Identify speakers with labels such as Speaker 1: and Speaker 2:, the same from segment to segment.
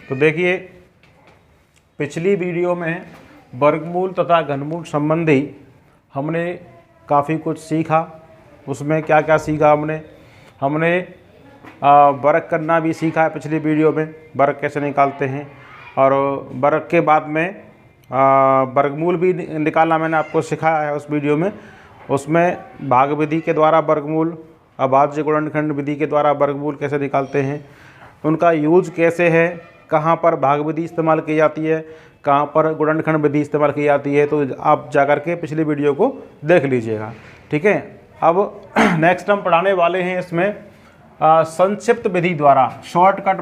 Speaker 1: तो देखिए पिछली वीडियो में वर्गमूल तथा घनमूल संबंधी हमने काफ़ी कुछ सीखा। उसमें क्या क्या सीखा हमने वर्ग करना भी सीखा है पिछली वीडियो में, वर्ग कैसे निकालते हैं। और वर्ग के बाद में वर्गमूल भी निकालना मैंने आपको सिखाया है उस वीडियो में। उसमें भाग विधि के द्वारा वर्गमूल, अभाज्य गुणनखंड विधि के द्वारा वर्गमूल कैसे निकालते हैं, उनका यूज कैसे है, कहाँ पर भाग विधि इस्तेमाल की जाती है, कहाँ पर गुणनखंड विधि इस्तेमाल की जाती है। तो आप जाकर के पिछली वीडियो को देख लीजिएगा, ठीक है। अब नेक्स्ट हम पढ़ाने वाले हैं इसमें संक्षिप्त विधि द्वारा, शॉर्टकट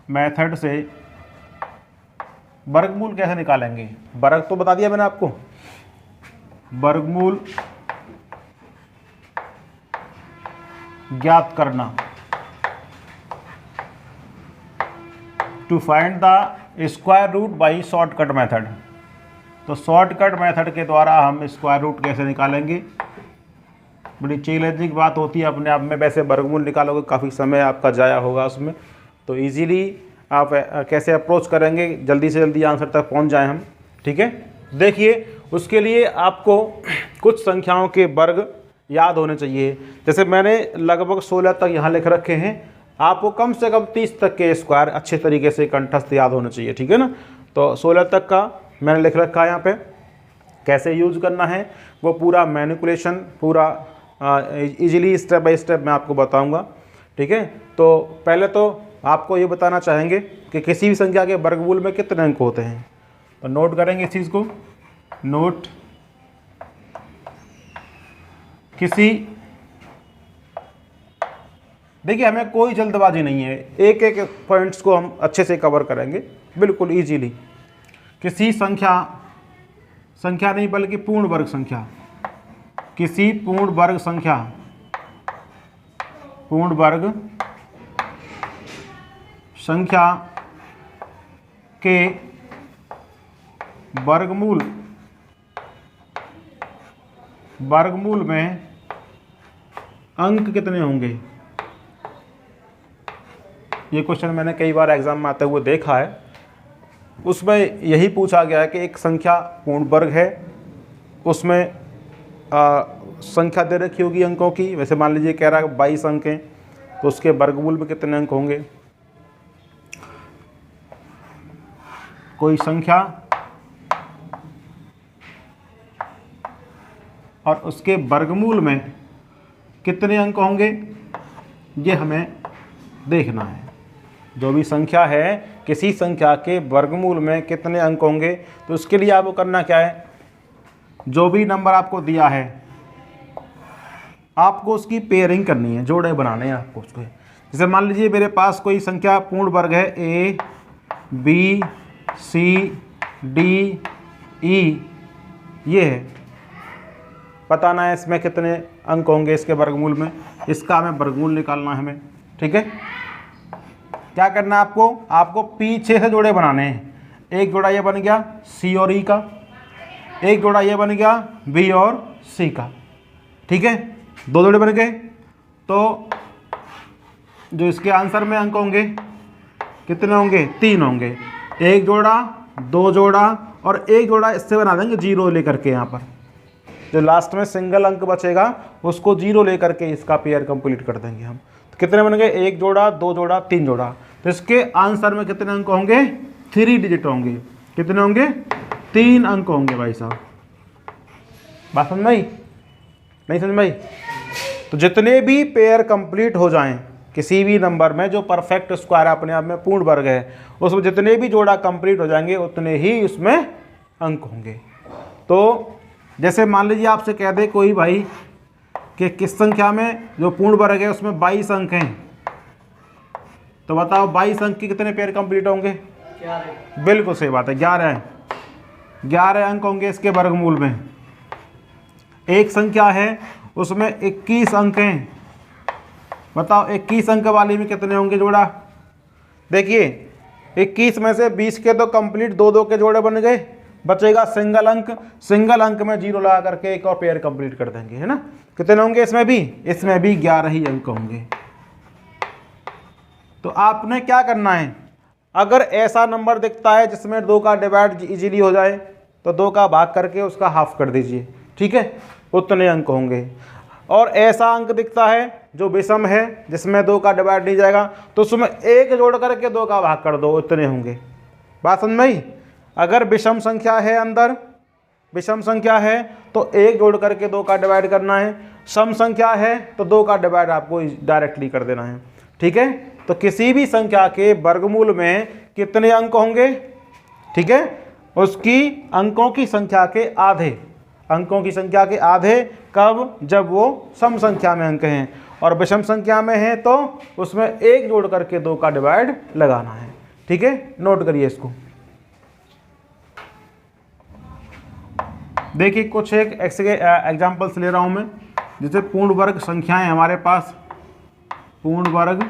Speaker 1: मेथड से वर्गमूल कैसे निकालेंगे। वर्ग तो बता दिया मैंने आपको, वर्गमूल ज्ञात करना, to find the square root by shortcut method. तो शॉर्टकट मेथड के द्वारा हम स्क्वायर रूट कैसे निकालेंगे, बड़ी चैलेंजिंग बात होती है अपने आप में। वैसे वर्गमूल निकालोगे काफ़ी समय आपका जाया होगा उसमें, तो इजीली आप कैसे अप्रोच करेंगे, जल्दी से जल्दी आंसर तक पहुंच जाएं हम, ठीक है। देखिए उसके लिए आपको कुछ संख्याओं के वर्ग याद होने चाहिए। जैसे मैंने लगभग 16 तक यहाँ लिख रखे हैं, आपको कम से कम 30 तक के स्क्वायर अच्छे तरीके से कंठस्थ याद होने चाहिए, ठीक है ना। तो 16 तक का मैंने लिख रखा है यहाँ पे। कैसे यूज करना है वो पूरा मैनिपुलेशन, पूरा इजीली स्टेप बाय स्टेप मैं आपको बताऊंगा, ठीक है। तो पहले तो आपको ये बताना चाहेंगे कि किसी भी संख्या के वर्गमूल में कितने अंक होते हैं। तो नोट करेंगे इस चीज़ को, नोट किसी, देखिए हमें कोई जल्दबाजी नहीं है, एक एक पॉइंट्स को हम अच्छे से कवर करेंगे बिल्कुल इजीली। किसी संख्या नहीं बल्कि पूर्ण वर्ग संख्या, किसी पूर्ण वर्ग संख्या के वर्गमूल में अंक कितने होंगे। ये क्वेश्चन मैंने कई बार एग्जाम में आते हुए देखा है। उसमें यही पूछा गया है कि एक संख्या पूर्ण वर्ग है, उसमें संख्या दे रखी होगी अंकों की। वैसे मान लीजिए कह रहा है 22 अंक हैं, तो उसके वर्गमूल में कितने अंक होंगे। कोई संख्या और उसके वर्गमूल में कितने अंक होंगे, ये हमें देखना है। जो भी संख्या है, किसी संख्या के वर्गमूल में कितने अंक होंगे, तो उसके लिए आपको करना क्या है, जो भी नंबर आपको दिया है आपको उसकी पेयरिंग करनी है, जोड़े बनाने हैं आपको उसको। जैसे मान लीजिए मेरे पास कोई संख्या पूर्ण वर्ग है, A B C D E, ये है, बताना है इसमें कितने अंक होंगे इसके वर्गमूल में। इसका हमें वर्गमूल निकालना है हमें, ठीक है। क्या करना है आपको पीछे से जोड़े बनाने हैं। एक जोड़ा ये बन गया सी और ई का, एक जोड़ा ये बन गया बी और सी का, ठीक है। 2 जोड़े बन गए, तो जो इसके आंसर में अंक होंगे कितने होंगे, 3 होंगे। एक जोड़ा, 2 जोड़ा और एक जोड़ा इससे बना देंगे 0 लेकर के। यहाँ पर जो लास्ट में सिंगल अंक बचेगा उसको 0 लेकर के इसका पेयर कंप्लीट कर देंगे हम। तो कितने बन गए, 1 जोड़ा, 2 जोड़ा, 3 जोड़ा। तो इसके आंसर में कितने अंक होंगे, 3 डिजिट होंगे। कितने होंगे, 3 अंक होंगे भाई साहब। बात समझ में आई, नहीं समझ में आई। तो जितने भी पेयर कंप्लीट हो जाएं किसी भी नंबर में, जो परफेक्ट स्क्वायर अपने आप में पूर्ण वर्ग है, उसमें जितने भी जोड़ा कंप्लीट हो जाएंगे उतने ही उसमें अंक होंगे। तो जैसे मान लीजिए आपसे कह दे कोई भाई कि किस संख्या में जो पूर्ण वर्ग है उसमें 22 अंक हैं, तो बताओ 22 अंक के कितने पेयर कंप्लीट होंगे, 11। बिल्कुल सही बात है, 11 अंक होंगे इसके वर्गमूल में। एक संख्या है उसमें 21 अंक हैं, बताओ 21 अंक वाले में कितने होंगे जोड़ा। देखिए 21 में से 20 के तो कंप्लीट 2-2 के जोड़े बन गए, बचेगा सिंगल अंक में 0 लगा करके एक और पेयर कंप्लीट कर देंगे, है ना। कितने होंगे इसमें भी 11 ही अंक होंगे। तो आपने क्या करना है, अगर ऐसा नंबर दिखता है जिसमें 2 का डिवाइड इजीली हो जाए तो 2 का भाग करके उसका हाफ कर दीजिए, ठीक है, उतने अंक होंगे। और ऐसा अंक दिखता है जो विषम है जिसमें 2 का डिवाइड नहीं जाएगा तो उसमें 1 जोड़ करके 2 का भाग कर दो, उतने होंगे। बात समझ में आई। अगर विषम संख्या है, अंदर विषम संख्या है तो 1 जोड़ करके 2 का डिवाइड करना है, सम संख्या है तो 2 का डिवाइड आपको डायरेक्टली कर देना है, ठीक है। तो किसी भी संख्या के वर्गमूल में कितने अंक होंगे, ठीक है, उसकी अंकों की संख्या के आधे, अंकों की संख्या के आधे कब, जब वो सम संख्या में अंक हैं, और विषम संख्या में है तो उसमें 1 जोड़ करके 2 का डिवाइड लगाना है, ठीक है। नोट करिए इसको। देखिए कुछ एक एग्जाम्पल्स ले रहा हूं मैं, जैसे पूर्ण वर्ग संख्याएं हमारे पास, पूर्ण वर्ग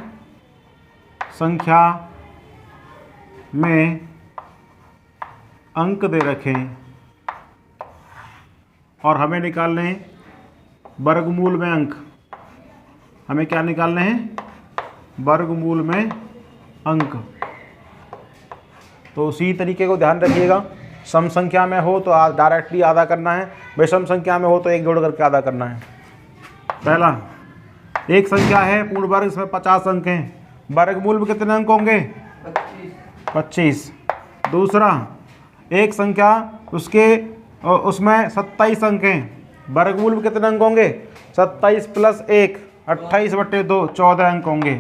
Speaker 1: संख्या में अंक दे रखे हैं और हमें निकालने हैं वर्गमूल में अंक। हमें क्या निकालने हैं, वर्गमूल में अंक। तो उसी तरीके को ध्यान रखिएगा, सम संख्या में हो तो डायरेक्टली आधा करना है, विषम संख्या में हो तो 1 जोड़ करके आधा करना है। पहला, एक संख्या है पूर्ण वर्ग, इसमें 50 अंक हैं, वर्गमूल में कितने अंक होंगे, 25। दूसरा, एक संख्या उसमें 27 अंक हैं, वर्गमूल में कितने अंक होंगे, 27 + 1 28/2 14 अंक होंगे।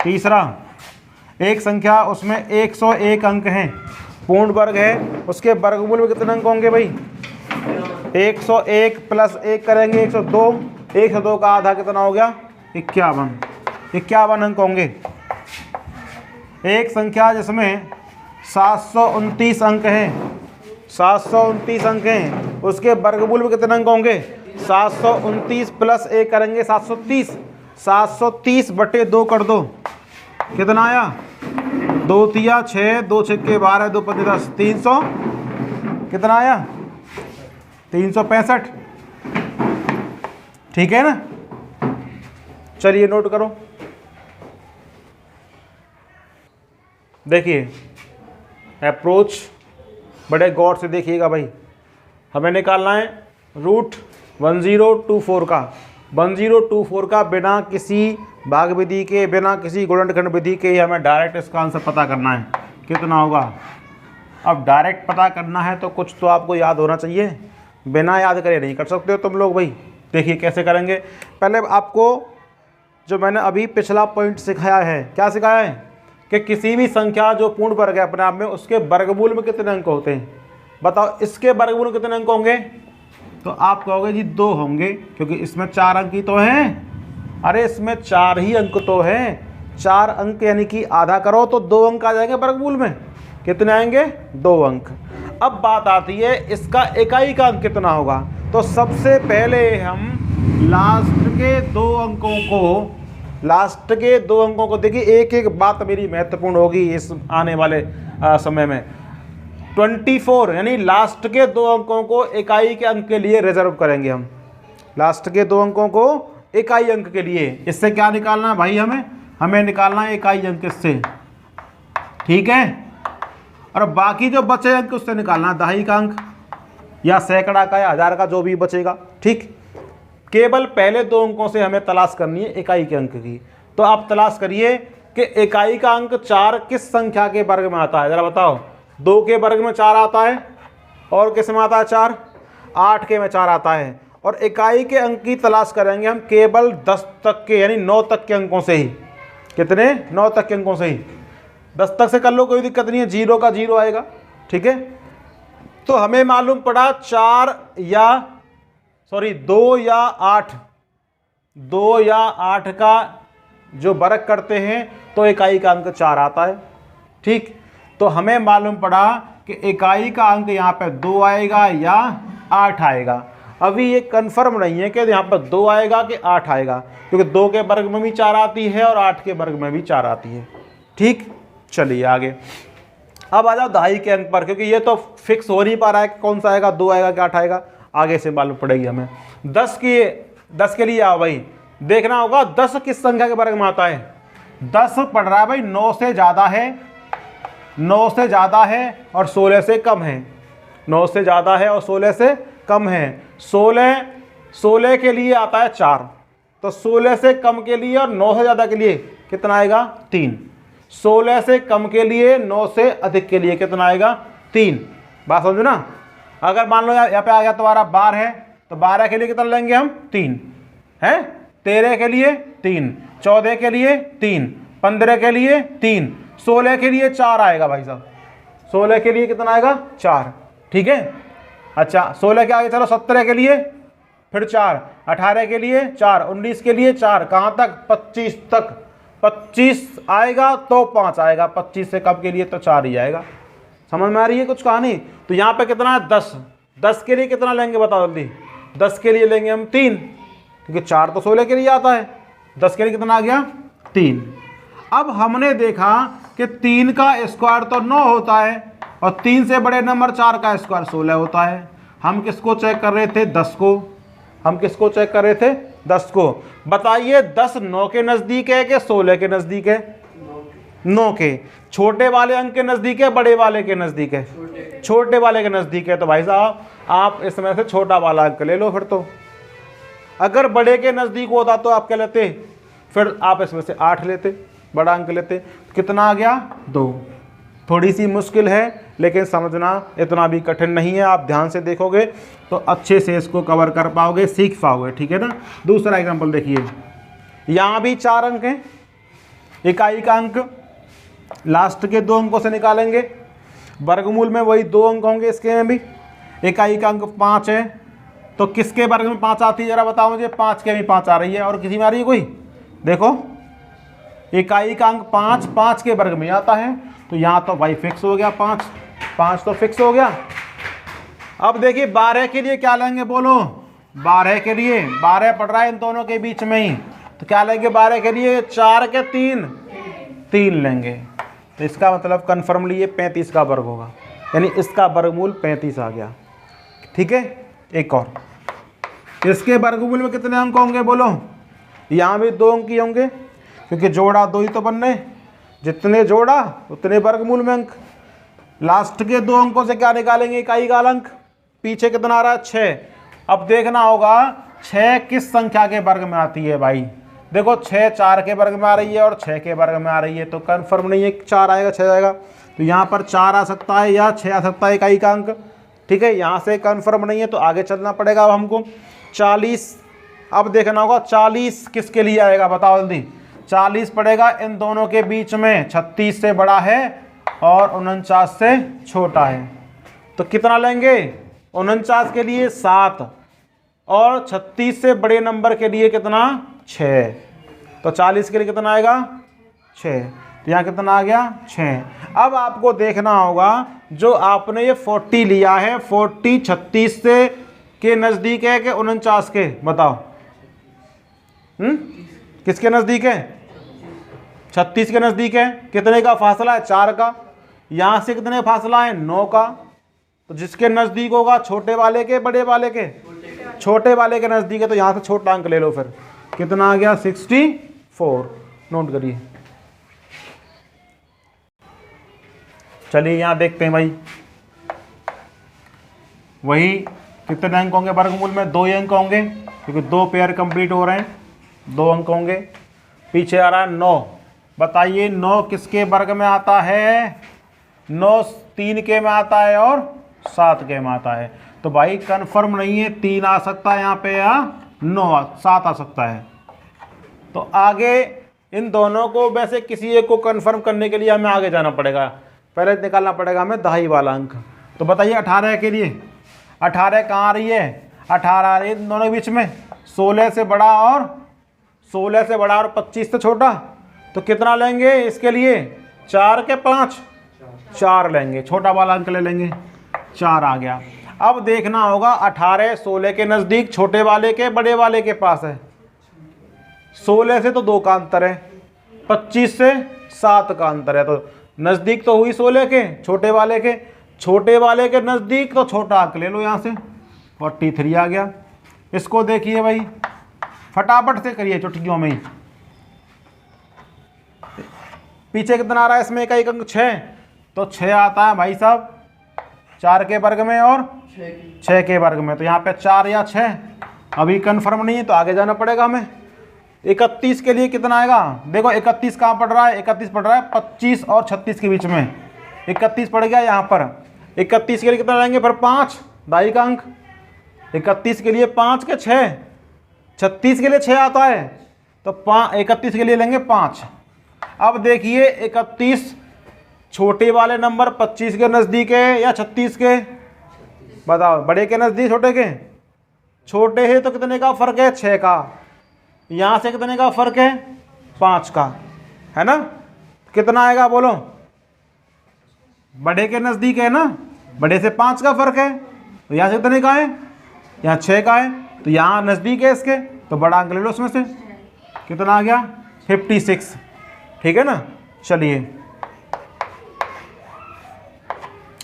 Speaker 1: तीसरा, एक संख्या उसमें 101 अंक हैं, पूर्ण वर्ग है, उसके वर्गमूल में कितने अंक होंगे भाई, 101 + 1 करेंगे 102, 102 का आधा कितना हो गया, 51 अंक होंगे। एक संख्या जिसमें 729 अंक हैं, 729 अंक हैं, उसके वर्गमूल में कितने अंक होंगे, 729 + 1 करेंगे 730, 730/2 कर दो, कितना आया, 2 तिया 6, 2 छक्के 12, 2 पंजे 10, 300, कितना आया, 365, ठीक है ना। चलिए नोट करो। देखिए अप्रोच बड़े गौर से देखिएगा भाई। हमें निकालना है √1024 का, 1024 का बिना किसी भाग विधि के, बिना किसी गुणनखंड विधि के ही हमें डायरेक्ट इसका आंसर पता करना है, कितना होगा। अब डायरेक्ट पता करना है तो कुछ तो आपको याद होना चाहिए, बिना याद करे नहीं कर सकते हो तुम लोग भाई। देखिए कैसे करेंगे। पहले आपको जो मैंने अभी पिछला पॉइंट सिखाया है, क्या सिखाया है कि किसी भी संख्या जो पूर्ण वर्ग है अपने आप में, उसके वर्गमूल में कितने अंक होते हैं। बताओ इसके वर्गमूल में कितने अंक होंगे, तो आप कहोगे जी 2 होंगे, क्योंकि इसमें 4 अंक ही तो हैं। अरे इसमें 4 ही अंक तो हैं, 4 अंक यानी कि आधा करो तो 2 अंक आ जाएंगे वर्गमूल में। कितने आएंगे, 2 अंक। अब बात आती है इसका इकाई का अंक कितना होगा। तो सबसे पहले हम लास्ट के 2 अंकों को देखिए, एक एक बात मेरी महत्वपूर्ण होगी इस आने वाले समय में। 24 यानी लास्ट के 2 अंकों को इकाई के अंक के लिए रिजर्व करेंगे हम, लास्ट के 2 अंकों को इकाई अंक के लिए। इससे क्या निकालना है भाई, हमें निकालना है इकाई अंक इससे, ठीक है। और बाकी जो बचे अंक उससे निकालना है दहाई का अंक या सैकड़ा का या हजार का, जो भी बचेगा, ठीक। केवल पहले 2 अंकों से हमें तलाश करनी है इकाई के अंक की। तो आप तलाश करिए कि इकाई का अंक 4 किस संख्या के वर्ग में आता है, जरा बताओ। 2 के वर्ग में 4 आता है, और किस में आता है 4, 8 के में 4 आता है। और इकाई के अंक की तलाश करेंगे हम केवल 10 तक के, यानी 9 तक के अंकों से ही। कितने, 9 तक के अंकों से ही। 10 तक से कर लो, कोई दिक्कत नहीं है, 0 का 0 आएगा, ठीक है। तो हमें मालूम पड़ा 2 या 8 का जो वर्ग करते हैं तो इकाई का अंक 4 आता है, ठीक। तो हमें मालूम पड़ा कि इकाई का अंक यहाँ पे 2 आएगा या 8 आएगा। अभी ये कंफर्म नहीं है कि यहाँ पर 2 आएगा कि 8 आएगा, क्योंकि 2 के वर्ग में भी 4 आती है और 8 के वर्ग में भी 4 आती है, ठीक। चलिए आगे। अब आ जाओ दहाई के अंक पर, क्योंकि ये तो फिक्स हो नहीं पा रहा है कि कौन सा आएगा, 2 आएगा क्या 8 आएगा, आगे से मालूम पड़ेगी हमें। 10 के लिए आओ भाई, देखना होगा 10 किस संख्या के वर्ग में आता है। 10 पढ़ रहा है भाई 9 से ज़्यादा है, 9 से ज़्यादा है और 16 से कम है, 9 से ज़्यादा है और 16 से कम है। 16 के लिए आता है 4, तो 16 से कम के लिए और 9 से ज़्यादा के लिए कितना आएगा 3। 16 से कम के लिए 9 से अधिक के लिए कितना आएगा 3। बात समझो ना। अगर मान लो यहाँ पे आ गया तुम्हारा 12 है, तो 12 के लिए कितना लेंगे हम 3 है, 13 के लिए 3, 14 के लिए 3, 15 के लिए 3, 16 के लिए 4 आएगा भाई साहब, 16 के लिए कितना आएगा 4। ठीक है, अच्छा 16 के आगे चलो 17 के लिए फिर 4, 18 के लिए 4, 19 के लिए 4, कहाँ तक 25 तक। 25 आएगा तो 5 आएगा, 25 से कम के लिए तो 4 ही आएगा। समझ में आ रही है कुछ कहानी। तो यहाँ पे कितना है 10, 10 के लिए कितना लेंगे बताओ जल्दी। 10 के लिए लेंगे हम 3, क्योंकि 4 तो 16 के लिए आता है। 10 के लिए कितना आ गया 3। अब हमने देखा कि 3 का स्क्वायर तो 9 होता है और 3 से बड़े नंबर 4 का स्क्वायर 16 होता है। हम किसको चेक कर रहे थे 10 को, हम किसको चेक कर रहे थे 10 को। बताइए 10 9 के नज़दीक है कि 16 के नज़दीक है। 9 के। छोटे वाले अंक के नज़दीक है बड़े वाले के नज़दीक है, छोटे वाले के नज़दीक है। तो भाई साहब आप इसमें से छोटा वाला अंक ले लो। फिर तो अगर बड़े के नज़दीक होता तो आप क्या लेते, फिर आप इसमें से 8 लेते, बड़ा अंक लेते। तो कितना आ गया 2। थोड़ी सी मुश्किल है लेकिन समझना इतना भी कठिन नहीं है। आप ध्यान से देखोगे तो अच्छे से इसको कवर कर पाओगे, सीख पाओगे। ठीक है ना। दूसरा एग्जाम्पल देखिए, यहाँ भी 4 अंक हैं, इकाई का अंक लास्ट के 2 अंकों से निकालेंगे, वर्गमूल में वही 2 अंक होंगे इसके में भी। इकाई का अंक 5 है, तो किसके वर्ग में 5 आती है जरा बताओ मुझे। 5 के भी 5 आ रही है और किसी में आ रही है कोई, देखो इकाई का अंक 5 5 के वर्ग में आता है। तो यहाँ तो भाई फिक्स हो गया 5, 5 तो फिक्स हो गया। अब देखिए 12 के लिए क्या लेंगे बोलो। 12 के लिए 12 पड़ रहा है इन दोनों के बीच में ही, तो क्या लेंगे 12 के लिए 4 के 3 लेंगे। तो इसका मतलब कन्फर्मली ये 35 का वर्ग होगा, यानी इसका वर्गमूल 35 आ गया। ठीक है, एक और इसके वर्गमूल में कितने अंक होंगे बोलो। यहाँ भी 2 अंक ही होंगे, क्योंकि जोड़ा 2 ही तो बनने, जितने जोड़ा उतने वर्गमूल में अंक। लास्ट के 2 अंकों से क्या निकालेंगे इकाई का अंक। पीछे कितना आ रहा है 6। अब देखना होगा 6 किस संख्या के वर्ग में आती है भाई। देखो 6 4 के वर्ग में आ रही है और 6 के वर्ग में आ रही है, तो कन्फर्म नहीं है 4 आएगा 6 आएगा। तो यहाँ पर 4 आ सकता है या 6 आ सकता है इकाई का अंक। ठीक है, यहाँ से कन्फर्म नहीं है तो आगे चलना पड़ेगा अब हमको। 40 अब देखना होगा 40 किसके लिए आएगा बताओ जल्दी। 40 पड़ेगा इन दोनों के बीच में, 36 से बड़ा है और 49 से छोटा है। तो कितना लेंगे 49 के लिए 7 और 36 से बड़े नंबर के लिए कितना 6। तो 40 के लिए कितना आएगा 6। तो यहाँ कितना आ गया 6। अब आपको देखना होगा जो आपने ये 40 लिया है, 40 36 से के नज़दीक है कि 49 के, बताओ किसके नज़दीक है 36 के नज़दीक है। कितने का फासला है 4 का। यहाँ से कितने फासला है 9 का। तो जिसके नज़दीक होगा छोटे वाले के बड़े वाले के, छोटे वाले के नज़दीक है, तो यहाँ से छोटा अंक ले लो। फिर कितना आ गया 64। नोट करिए। चलिए यहाँ देखते हैं भाई, वही कितने अंक होंगे वर्गमूल में 2 अंक होंगे, क्योंकि 2 पेयर कंप्लीट हो रहे हैं, 2 अंक होंगे। पीछे आ रहा है 9। बताइए 9 किसके वर्ग में आता है। 9 3 के में आता है और 7 के में आता है। तो भाई कंफर्म नहीं है 3 आ सकता है यहाँ पे या 9 7 आ सकता है। तो आगे इन दोनों को वैसे किसी एक को कंफर्म करने के लिए हमें आगे जाना पड़ेगा। पहले निकालना पड़ेगा हमें दहाई वाला अंक। तो बताइए 18 के लिए 18 कहाँ आ रही है 18 आ रही है इन दोनों के बीच में, 16 से बड़ा और 25 से छोटा। तो कितना लेंगे इसके लिए 4 के 5 4 लेंगे, छोटा वाला अंक ले लेंगे 4 आ गया। अब देखना होगा 18 16 के नज़दीक, छोटे वाले के बड़े वाले के पास है। 16 से तो 2 का अंतर है, 25 से 7 का अंतर है, तो नज़दीक तो हुई 16 के, छोटे वाले के नज़दीक तो छोटा अंक ले लो यहाँ से, 43 आ गया। इसको देखिए भाई, फटाफट से करिए चुटकियों में ही। पीछे कितना आ रहा है इसमें, एक अंक 6, तो 6 आता है भाई साहब 4 के वर्ग में और 6 के वर्ग में, तो यहाँ पे 4 या 6 अभी कंफर्म नहीं है, तो आगे जाना पड़ेगा हमें। 31 के लिए कितना आएगा, देखो 31 कहाँ पड़ रहा है, 31 पड़ रहा है 25 और 36 के बीच में, 31 पड़ गया यहाँ पर। 31 के लिए कितना लाएंगे फिर, 5, दाई का अंक। 31 के लिए 5 के 6, 36 के लिए 6 आता है, तो 31 के लिए लेंगे 5। अब देखिए 31 छोटे वाले नंबर 25 के नज़दीक है या 36 के, बताओ, बड़े के नज़दीक छोटे के, छोटे है तो कितने का फ़र्क है, 6 का। यहाँ से कितने का फ़र्क है, 5 का, है ना। कितना आएगा बोलो, बड़े के नज़दीक है ना, बड़े से 5 का फ़र्क है, तो यहाँ से कितने का है, यहाँ 6 का है, तो यहाँ नज़दीक है इसके, तो बड़ा अंक ले लो उसमें से। कितना आ गया, 56, ठीक है ना। चलिए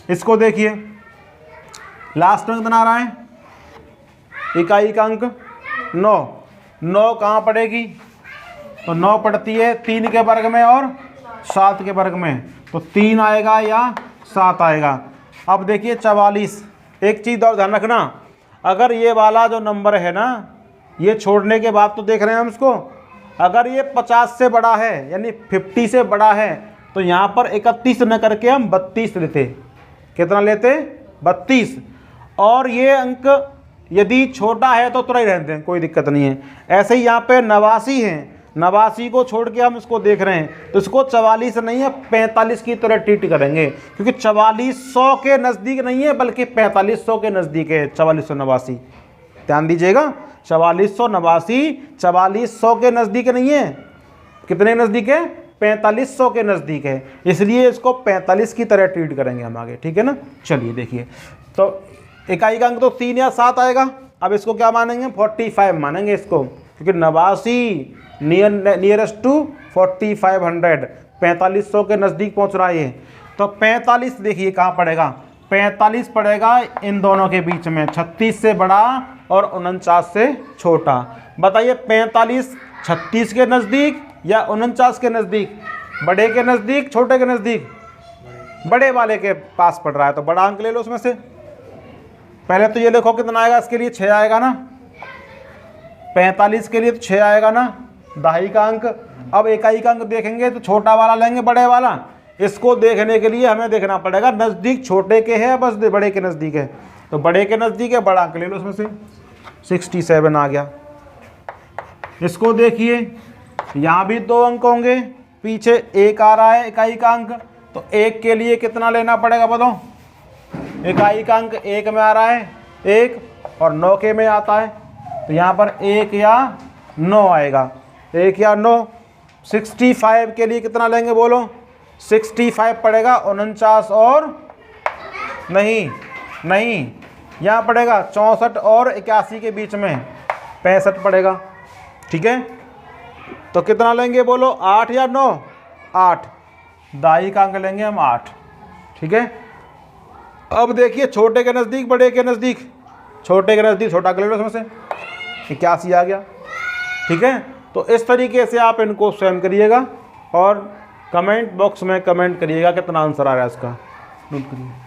Speaker 1: इसको देखिए, लास्ट में कितना आ रहा है, इकाई का अंक 9। 9 कहाँ पड़ेगी, तो 9 पड़ती है 3 के वर्ग में और 7 के वर्ग में, तो 3 आएगा या 7 आएगा। अब देखिए 44, एक चीज़ और ध्यान रखना, अगर ये वाला जो नंबर है ना, ये छोड़ने के बाद तो देख रहे हैं हम इसको, अगर ये 50 से बड़ा है यानी 50 से बड़ा है, तो यहाँ पर 31 न करके हम 32 लेते। कितना लेते, 32। और ये अंक यदि छोटा है तो तुरंत रहते हैं, कोई दिक्कत नहीं है। ऐसे ही यहाँ पे 89 है, 89 को छोड़ के हम इसको देख रहे हैं, तो इसको 44 नहीं है 45 की तरह ट्रीट करेंगे, क्योंकि 4400 के नज़दीक नहीं है बल्कि 4500 के नज़दीक है। 4489, ध्यान दीजिएगा, 4489 4400 के नज़दीक नहीं है, कितने नज़दीक है, 4500 के नज़दीक है, इसलिए इसको 45 की तरह ट्रीट करेंगे हम आगे, ठीक है ना। चलिए देखिए, तो इकाई का अंक तो 3 या 7 आएगा। अब इसको क्या मानेंगे, 45 मानेंगे इसको, क्योंकि 89 नियरेस्ट टू 4500, 4500 के नज़दीक पहुंच रहा है ये। तो 45 देखिए कहाँ पड़ेगा, 45 पड़ेगा इन दोनों के बीच में, 36 से बड़ा और 49 से छोटा। बताइए 45 36 के नज़दीक या 49 के नज़दीक, बड़े के नज़दीक छोटे के नज़दीक, बड़े वाले के पास पड़ रहा है, तो बड़ा अंक ले लो उसमें से। पहले तो ये देखो कितना आएगा, इसके लिए 6 आएगा ना, 45 के लिए तो 6 आएगा ना, दहाई का अंक। अब इकाई का अंक देखेंगे तो छोटा वाला लेंगे, बड़े वाला। इसको देखने के लिए हमें देखना पड़ेगा नज़दीक छोटे के है बस बड़े के नज़दीक है, तो बड़े के नज़दीक है, बड़ा अंक ले लो उसमें से। 67 आ गया। इसको देखिए, यहाँ भी 2 अंक होंगे, पीछे 1 आ रहा है इकाई का अंक, तो 1 के लिए कितना लेना पड़ेगा बताओ, इकाई का अंक 1 में आ रहा है 1 और 9 के में आता है, तो यहाँ पर 1 या 9 आएगा, 1 या 9। 65 के लिए कितना लेंगे बोलो, 65 पड़ेगा 49 और नहीं यहाँ पड़ेगा 64 और 81 के बीच में 65 पड़ेगा, ठीक है। तो कितना लेंगे बोलो, 8 या 9, 8, दाई का अंक लेंगे हम 8, ठीक है। अब देखिए छोटे के नज़दीक बड़े के नज़दीक, छोटे के नज़दीक छोटा कर लो उसमें से, 81 आ गया, ठीक है। तो इस तरीके से आप इनको स्वयं करिएगा और कमेंट बॉक्स में कमेंट करिएगा कितना आंसर आ रहा है इसका, नोट करिए।